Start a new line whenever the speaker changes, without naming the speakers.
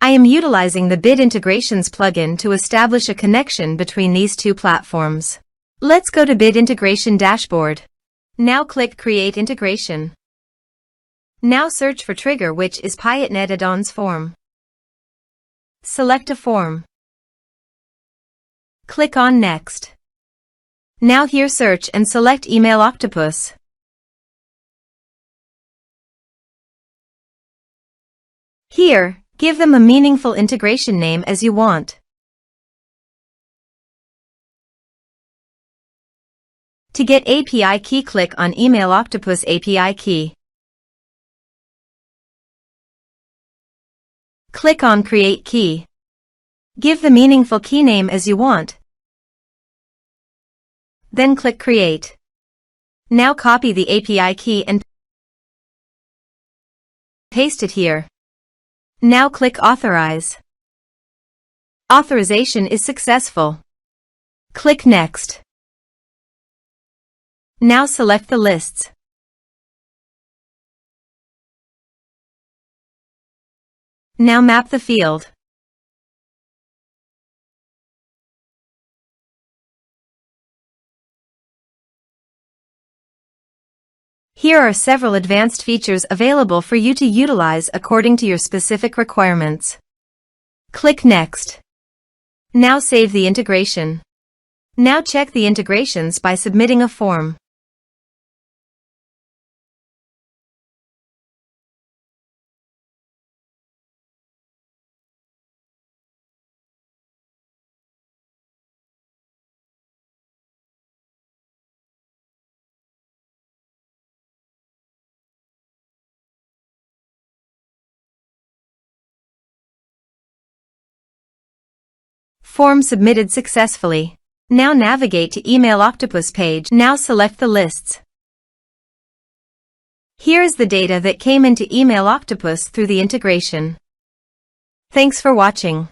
I am utilizing the Bid Integrations plugin to establish a connection between these two platforms. Let's go to Bid Integration Dashboard. Now click Create Integration. Now search for trigger, which is Piotnet Addons form. Select a form. Click on Next. Now here search and select Email Octopus. Here, give them a meaningful integration name as you want. To get API key, click on Email Octopus API key. Click on Create Key. Give the meaningful key name as you want. Then click Create. Now copy the API key and paste it here. Now click Authorize. Authorization is successful. Click Next. Now select the lists. Now map the field. Here are several advanced features available for you to utilize according to your specific requirements. Click Next. Now save the integration. Now check the integrations by submitting a form. Form submitted successfully. Now navigate to Email Octopus page. Now select the lists. Here is the data that came into Email Octopus through the integration. Thanks for watching.